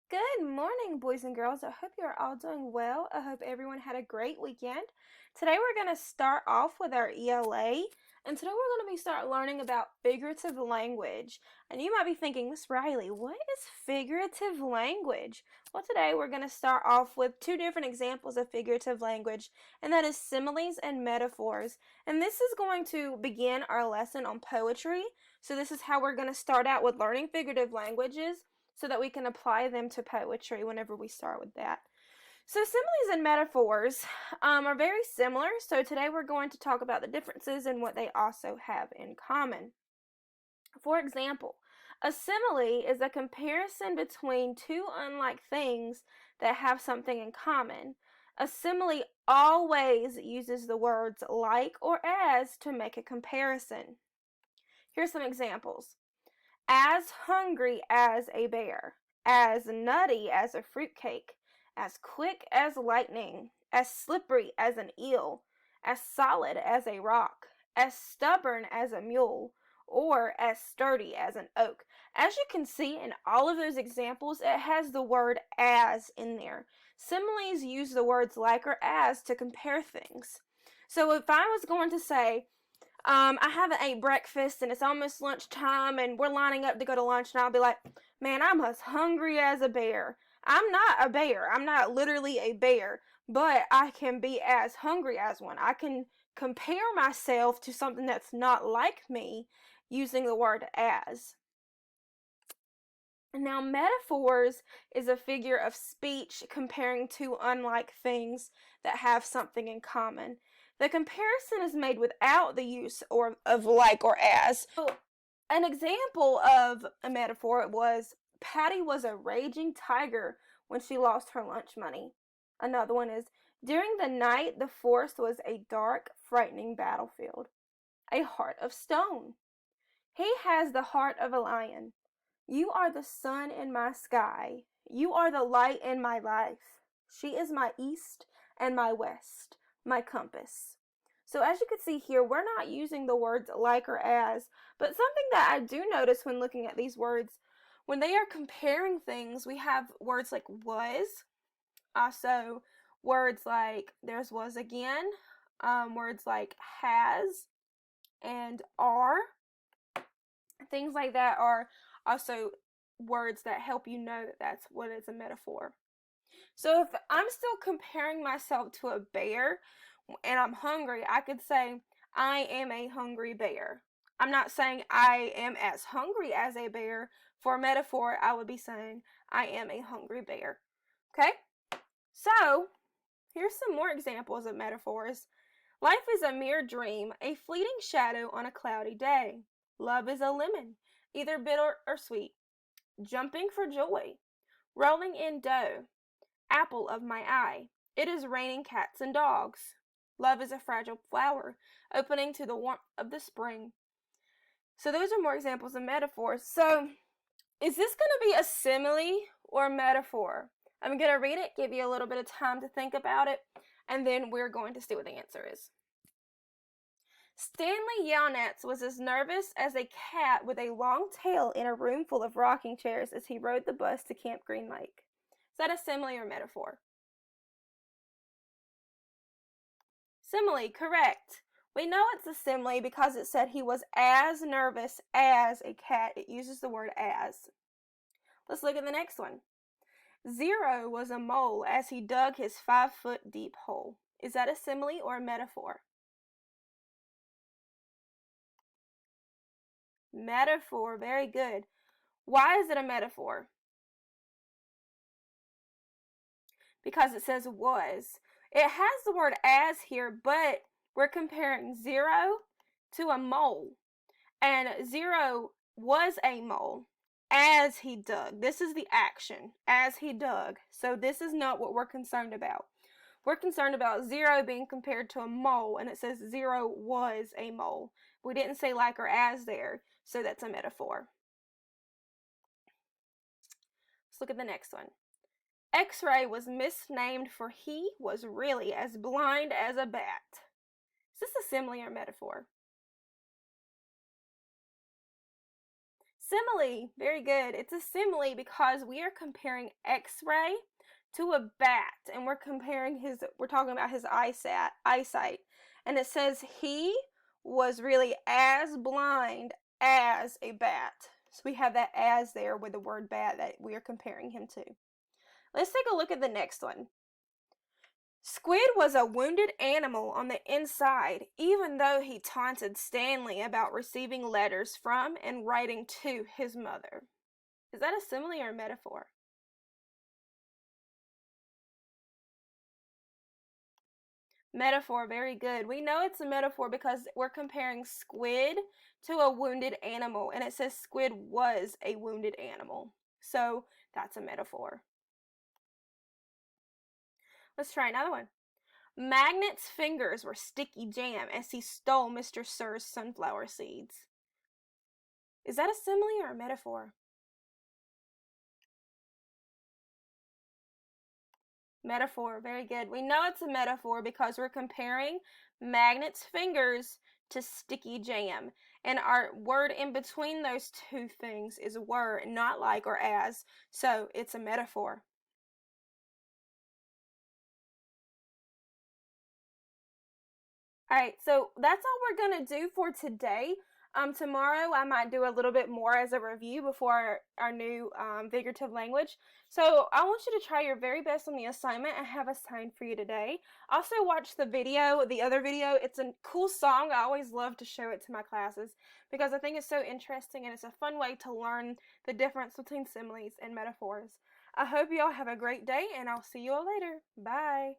Good morning, boys and girls. I hope you're all doing well. I hope everyone had a great weekend. Today we're going to start off with our ELA, and today we're going to start learning about figurative language. And you might be thinking, Miss Riley, what is figurative language? Well, today we're going to start off with two different examples of figurative language, and that is similes and metaphors. And this is going to begin our lesson on poetry. So this is how we're going to start out with learning figurative languages, so that we can apply them to poetry whenever we start with that. So similes and metaphors are very similar, so today we're going to talk about the differences and what they also have in common. For example, a simile is a comparison between two unlike things that have something in common. A simile always uses the words like or as to make a comparison. Here's some examples. As hungry as a bear, as nutty as a fruitcake, as quick as lightning, as slippery as an eel, as solid as a rock, as stubborn as a mule, or as sturdy as an oak. As you can see in all of those examples, it has the word as in there. Similes use the words like or as to compare things. So if I was going to say, I haven't ate breakfast and it's almost lunchtime and we're lining up to go to lunch, and I'll be like, man, I'm as hungry as a bear. I'm not a bear. I'm not literally a bear, but I can be as hungry as one. I can compare myself to something that's not like me using the word as. Now, metaphors is a figure of speech comparing two unlike things that have something in common. The comparison is made without the use of like or as. So, an example of a metaphor was Patty was a raging tiger when she lost her lunch money. Another one is during the night the forest was a dark, frightening battlefield. A heart of stone. He has the heart of a lion. You are the sun in my sky. You are the light in my life. She is my east and my west, my compass. So as you can see here, we're not using the words like or as, but something that I do notice when looking at these words, when they are comparing things, we have words like was, also words like there's was again, words like has and are. Things like that are also words that help you know that that's what is a metaphor. So if I'm still comparing myself to a bear and I'm hungry, I could say, I am a hungry bear. I'm not saying I am as hungry as a bear. For a metaphor, I would be saying, I am a hungry bear. Okay? So, here's some more examples of metaphors. Life is a mere dream, a fleeting shadow on a cloudy day. Love is a lemon, either bitter or sweet. Jumping for joy. Rolling in dough. Apple of my eye. It is raining cats and dogs. Love is a fragile flower, opening to the warmth of the spring. So those are more examples of metaphors. So is this going to be a simile or a metaphor? I'm going to read it, give you a little bit of time to think about it, and then we're going to see what the answer is. Stanley Yelnats was as nervous as a cat with a long tail in a room full of rocking chairs as he rode the bus to Camp Green Lake. Is that a simile or metaphor? Simile, correct. We know it's a simile because it said he was as nervous as a cat. It uses the word as. Let's look at the next one. Zero was a mole as he dug his 5-foot deep hole. Is that a simile or a metaphor? Metaphor, very good. Why is it a metaphor? Because it says was. It has the word as here, but we're comparing zero to a mole. And zero was a mole as he dug. This is the action, as he dug. So this is not what we're concerned about. We're concerned about zero being compared to a mole, and it says zero was a mole. We didn't say like or as there, so that's a metaphor. Let's look at the next one. X-ray was misnamed for he was really as blind as a bat. Is this a simile or metaphor? Simile, very good. It's a simile because we are comparing X-ray to a bat, and we're talking about his eyesight. And it says he was really as blind as a bat. So we have that as there with the word bat that we are comparing him to. Let's take a look at the next one. Squid was a wounded animal on the inside, even though he taunted Stanley about receiving letters from and writing to his mother. Is that a simile or a metaphor? Metaphor, very good. We know it's a metaphor because we're comparing squid to a wounded animal, and it says squid was a wounded animal. So that's a metaphor. Let's try another one. Magnet's fingers were sticky jam as he stole Mr. Sir's sunflower seeds. Is that a simile or a metaphor? Metaphor, very good. We know it's a metaphor because we're comparing Magnet's fingers to sticky jam. And our word in between those two things is were, not like or as. So it's a metaphor. All right, so that's all we're going to do for today. Tomorrow I might do a little bit more as a review before our new figurative language. So I want you to try your very best on the assignment I have assigned for you today. Also watch the other video. It's a cool song. I always love to show it to my classes because I think it's so interesting and it's a fun way to learn the difference between similes and metaphors. I hope you all have a great day and I'll see you all later. Bye.